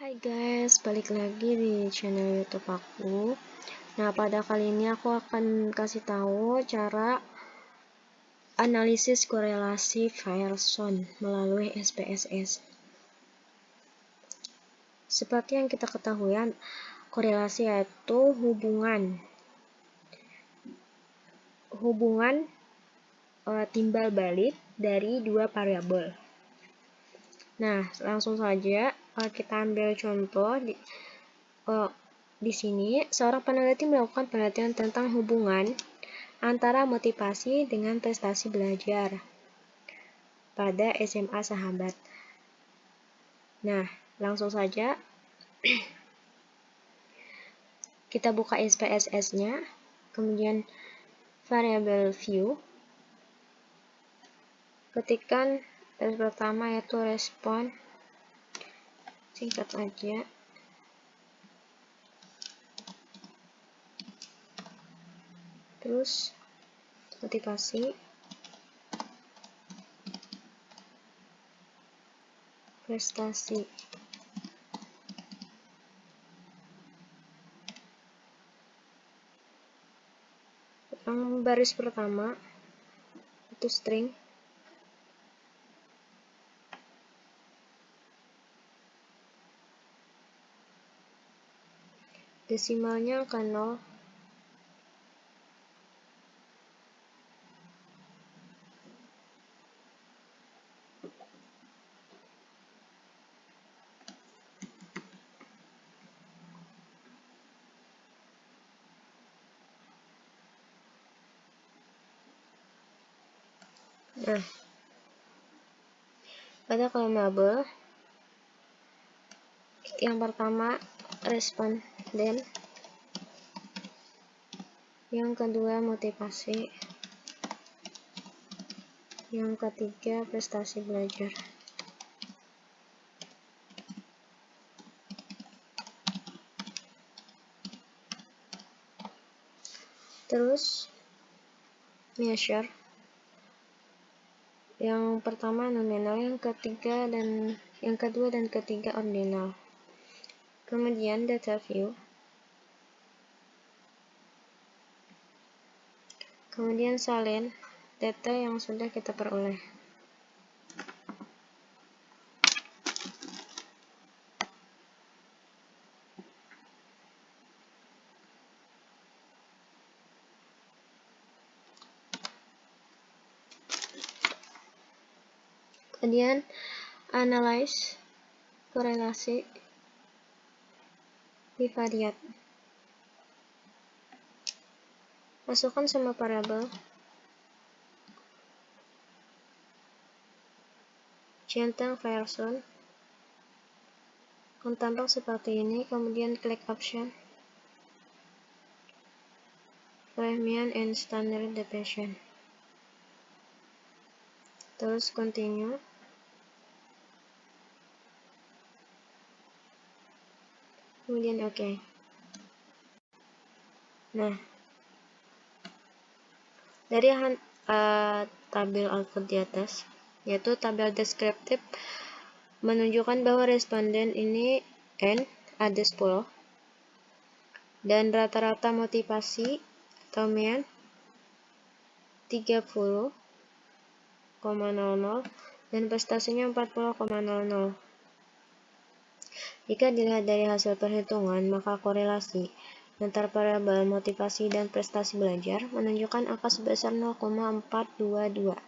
Hai guys, balik lagi di channel YouTube aku. Nah, pada kali ini aku akan kasih tahu cara analisis korelasi Pearson melalui SPSS. Seperti yang kita ketahui, korelasi yaitu hubungan timbal balik dari dua variabel. Nah, langsung saja kita ambil contoh di sini. Seorang peneliti melakukan penelitian tentang hubungan antara motivasi dengan prestasi belajar pada SMA sahabat. Nah, langsung saja kita buka SPSS-nya, kemudian variable view, ketikkan tes pertama yaitu respon, singkat aja, terus motivasi, prestasi. Yang baris pertama itu string, desimalnya angka 0, nah, pada kolom label yang pertama responden, yang kedua motivasi, yang ketiga prestasi belajar. Terus measure, yang pertama nominal, yang kedua dan ketiga ordinal. Kemudian data view, kemudian salin data yang sudah kita peroleh. Kemudian analyze korelasi bivariat. Masukkan semua variabel, centang Pearson, tampak seperti ini. Kemudian klik option, Flavian and standard deviation. Terus continue. Kemudian oke. Nah, dari tabel output di atas, yaitu tabel deskriptif, menunjukkan bahwa responden ini N ada 10 dan rata-rata motivasi atau mean 30,00 dan prestasinya 40,00. Jika dilihat dari hasil perhitungan, maka korelasi antara variabel motivasi dan prestasi belajar menunjukkan angka sebesar 0,422.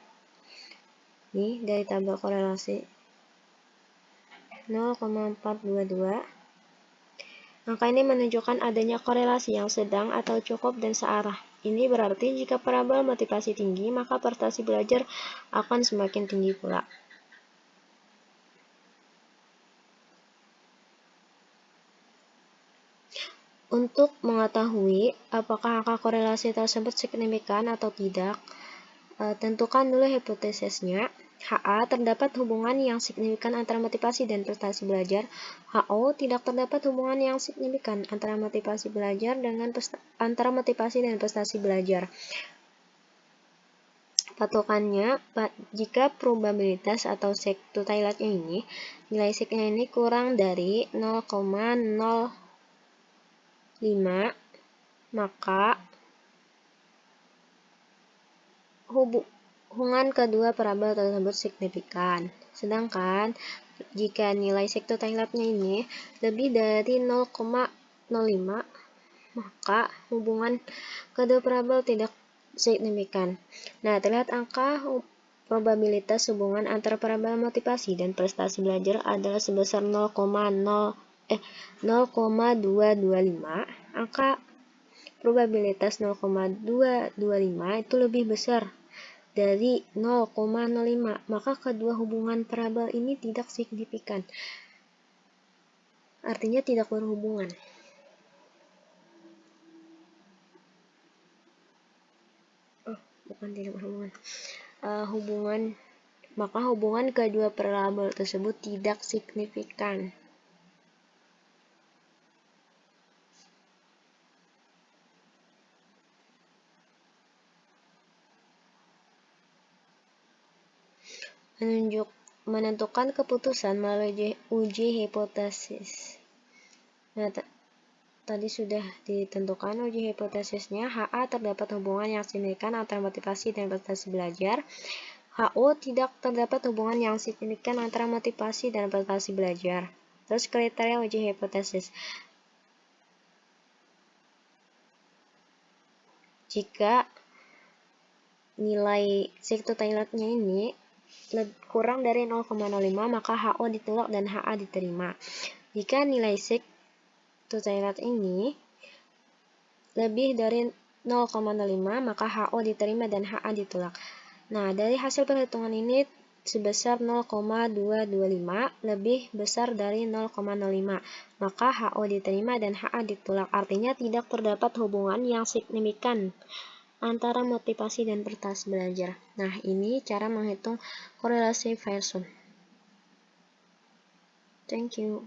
Ini dari tabel korelasi 0,422. Angka ini menunjukkan adanya korelasi yang sedang atau cukup dan searah. Ini berarti jika variabel motivasi tinggi, maka prestasi belajar akan semakin tinggi pula. Untuk mengetahui apakah angka korelasi tersebut signifikan atau tidak, tentukan dulu hipotesisnya. HA, terdapat hubungan yang signifikan antara motivasi dan prestasi belajar. HO, tidak terdapat hubungan yang signifikan antara motivasi dan prestasi belajar. Patokannya, jika probabilitas atau sek totalnya ini, nilai seknya ini kurang dari 0,05, maka hubungan kedua parabel tersebut signifikan. Sedangkan jika nilai sek totalnya ini lebih dari 0,05, maka hubungan kedua parabel tidak signifikan. Nah, terlihat angka probabilitas hubungan antara parabel motivasi dan prestasi belajar adalah sebesar 0,225. Angka probabilitas 0,225 itu lebih besar dari 0,05, maka kedua hubungan parabel ini tidak signifikan. Artinya tidak berhubungan. Tidak berhubungan. Maka hubungan kedua parabel tersebut tidak signifikan. Menentukan keputusan melalui uji hipotesis. Nah, tadi sudah ditentukan uji hipotesisnya. HA terdapat hubungan yang signifikan antara motivasi dan prestasi belajar. HO tidak terdapat hubungan yang signifikan antara motivasi dan prestasi belajar. Terus kriteria uji hipotesis. Jika nilai sek totalnya ini kurang dari 0,05, maka HO ditolak dan HA diterima. Jika nilai sek totalnya ini lebih dari 0,05, maka HO diterima dan HA ditolak. Nah, dari hasil perhitungan ini sebesar 0,225 lebih besar dari 0,05, maka HO diterima dan HA ditolak. Artinya tidak terdapat hubungan yang signifikan antara motivasi dan prestasi belajar. Nah, ini cara menghitung korelasi Pearson. Thank you.